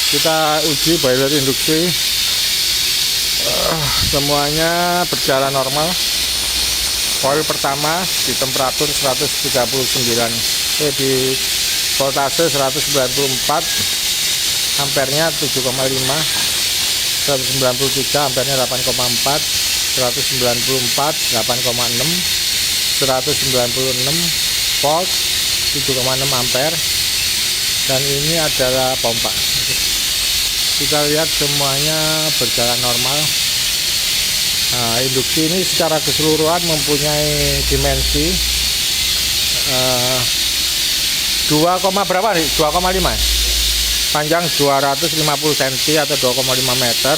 Kita uji boiler induksi. Semuanya berjalan normal. Coil pertama di temperatur 139, di voltase 194, ampernya 7,5, 193 ampernya 8,4, 194 8,6, 196 volt 7,6 ampere, dan ini adalah pompa. Kita lihat semuanya berjalan normal. Nah, induksi ini secara keseluruhan mempunyai dimensi 2,5 panjang 250 cm atau 2,5 meter,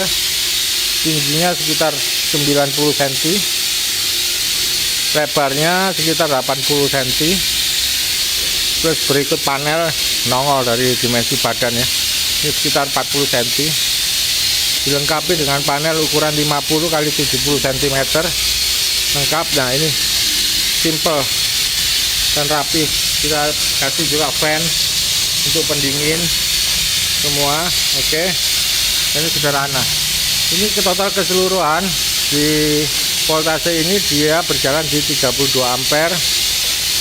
tingginya sekitar 90 cm, lebarnya sekitar 80 cm. Terus berikut panel nongol dari dimensi badannya, ini sekitar 40 cm, dilengkapi dengan panel ukuran 50 x 70 cm lengkap. Nah, ini simple dan rapi. Kita kasih juga fan untuk pendingin semua. Oke, ini sederhana. Ini total keseluruhan di voltase ini dia berjalan di 32 ampere,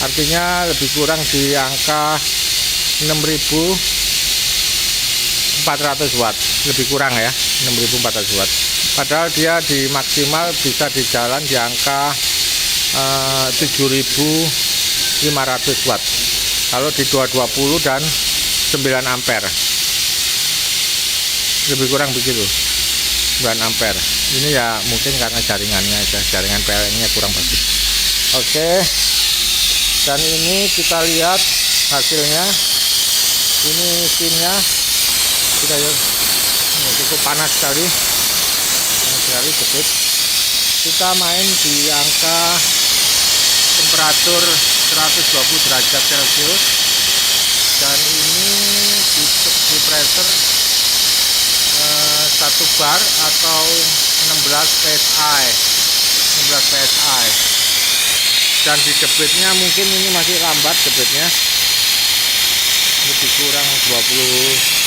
artinya lebih kurang di angka 6.400 watt, lebih kurang ya, 6.400 watt. Padahal dia di maksimal bisa di jalan di angka 7.500 watt kalau di 220 dan 9 ampere, lebih kurang begitu, 9 ampere. Ini ya mungkin karena jaringannya aja, jaringan PLN-nya kurang bagus. Oke, dan ini kita lihat hasilnya. Ini pinnya kita lihat, ini cukup panas sekali, cukup. Kita main di angka temperatur 120 derajat Celcius, dan ini di pressure 1 bar atau 16 psi, dan di debitnya mungkin ini masih lambat debitnya, lebih kurang 20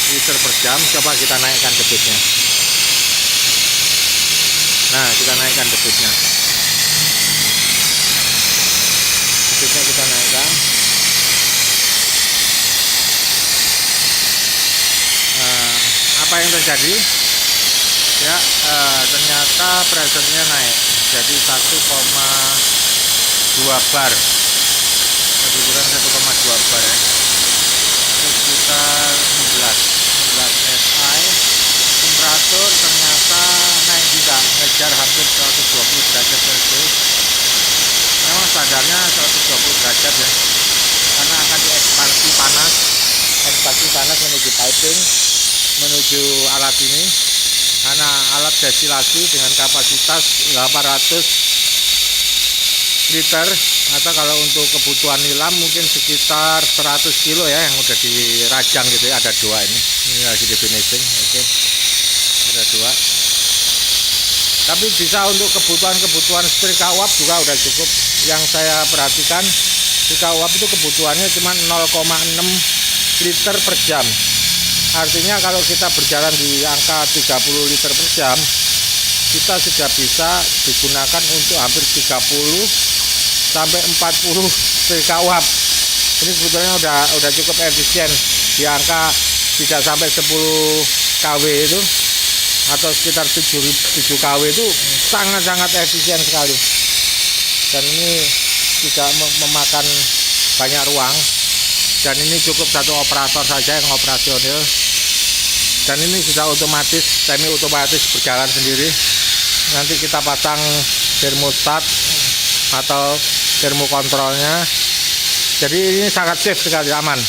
liter per jam. Coba kita naikkan debitnya. Nah, kita naikkan debitnya. Debitnya kita naikkan. Apa yang terjadi? Ya, ternyata pressure-nya naik jadi 1,2 bar, lebih kurang 1,2 bar ya. Ini sekitar 16 psi. Temperatur ternyata naik juga, ngejar hampir 120 derajat Celcius. Memang standarnya 120 derajat ya, karena akan diekspansi panas menuju piping, menuju alat ini, karena alat destilasi dengan kapasitas 800 liter, atau kalau untuk kebutuhan nilam mungkin sekitar 100 kilo ya, yang udah dirajang gitu ya. Ada 2 ini lagi di finishing. Oke, ada 2, tapi bisa untuk kebutuhan setrika uap juga udah cukup. Yang saya perhatikan, setrika uap itu kebutuhannya cuma 0,6 liter per jam. Artinya kalau kita berjalan di angka 30 liter per jam, kita sudah bisa digunakan untuk hampir 30 sampai 40 setrika uap. Ini sebetulnya udah cukup efisien di angka tidak sampai 10 kW itu, atau sekitar 7 kW itu sangat-sangat efisien sekali. Dan ini tidak memakan banyak ruang, dan ini cukup satu operator saja yang operasional, dan ini sudah otomatis, semi otomatis berjalan sendiri. Nanti kita pasang termostat atau termokontrolnya. Jadi ini sangat safe sekali, aman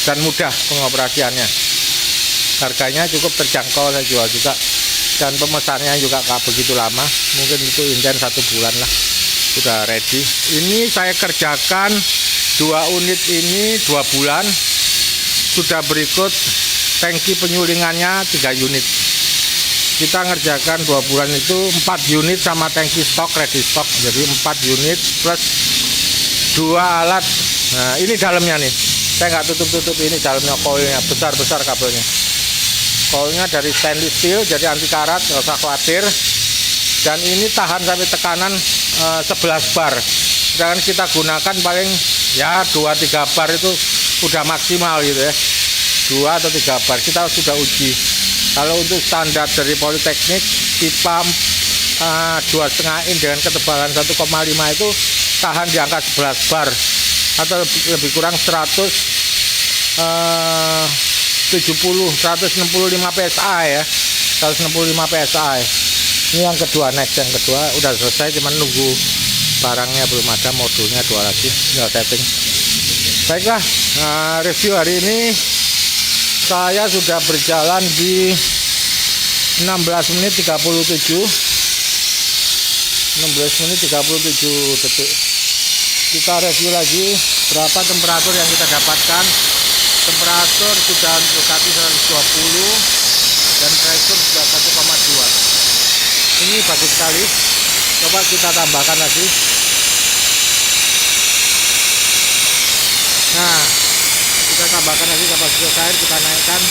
dan mudah pengoperasiannya. Harganya cukup terjangkau, saya jual juga, dan pemesannya juga gak begitu lama, mungkin itu inden 1 bulan lah sudah ready. Ini saya kerjakan 2 unit ini 2 bulan, sudah berikut tangki penyulingannya 3 unit. Kita ngerjakan 2 bulan itu 4 unit sama tangki stok, ready stock, jadi 4 unit plus 2 alat. Nah, ini dalamnya nih, Saya nggak tutup ini dalamnya, koilnya besar kabelnya. Koilnya dari stainless steel, jadi anti karat, nggak usah khawatir. Dan ini tahan sampai tekanan 11 bar. Sedangkan kita gunakan paling ya 2-3 bar itu udah maksimal gitu ya. 2 atau 3 bar kita sudah uji. Kalau untuk standar dari Politeknik pipa 2,5 in dengan ketebalan 1,5 itu tahan di angka 11 bar atau lebih kurang 165 PSI ya, 165 PSI. Ini yang kedua, next yang kedua udah selesai, cuman nunggu barangnya belum ada, modulnya 2 lagi, tinggal setting. Baiklah, review hari ini saya sudah berjalan di 16 menit 37 detik. Kita review lagi berapa temperatur yang kita dapatkan. Temperatur sudah mendekati 120 dan pressure sudah 1,2. Ini bagus sekali. Coba kita tambahkan lagi. Nah, kita tambahkan lagi kapasitas air, kita naikkan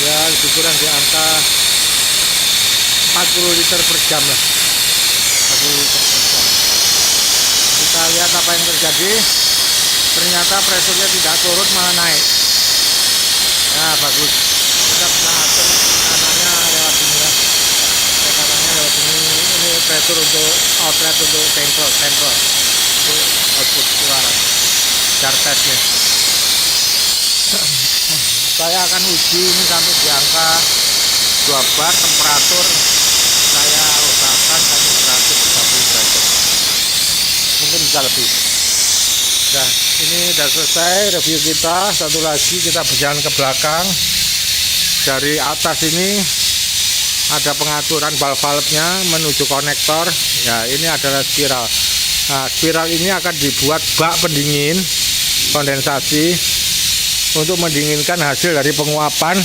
ya lebih kurang di angka 40 liter per jam lah. 40 liter per jam. Kita lihat apa yang terjadi. Ternyata presurnya tidak turun, malah naik. Nah, bagus. Kita bisa atur tekanannya lewat sini ya. Tekanannya lewat sini. Ini pressure untuk outlet, untuk sampel untuk output suara. Jar testnya. Saya akan uji ini sampai di angka 2 bar. Temperatur saya usahakan sampai 130 derajat. Mungkin bisa lebih. Nah, ini sudah selesai review kita. Satu lagi kita berjalan ke belakang. Dari atas ini ada pengaturan valve-nya menuju konektor. Ya, ini adalah spiral. Nah, spiral ini akan dibuat bak pendingin kondensasi untuk mendinginkan hasil dari penguapan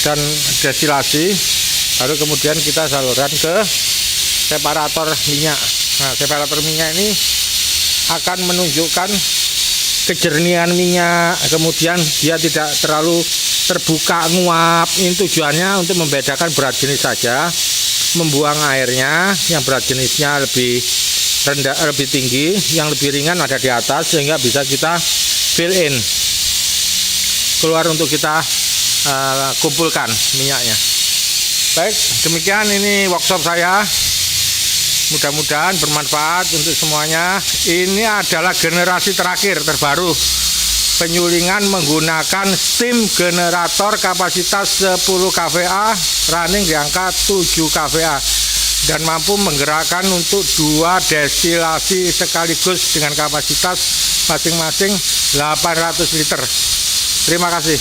dan destilasi. Lalu kemudian kita salurkan ke separator minyak. Nah, separator minyak ini akan menunjukkan kejernihan minyak, kemudian dia tidak terlalu terbuka nguap. Ini tujuannya untuk membedakan berat jenis saja, membuang airnya yang berat jenisnya lebih rendah, lebih tinggi, yang lebih ringan ada di atas, sehingga bisa kita fill in keluar untuk kita kumpulkan minyaknya. Baik, demikian ini workshop saya. Mudah-mudahan bermanfaat untuk semuanya. Ini adalah generasi terakhir terbaru penyulingan menggunakan steam generator kapasitas 10 kVA running di angka 7 kVA dan mampu menggerakkan untuk 2 destilasi sekaligus dengan kapasitas masing-masing 800 liter. Terima kasih.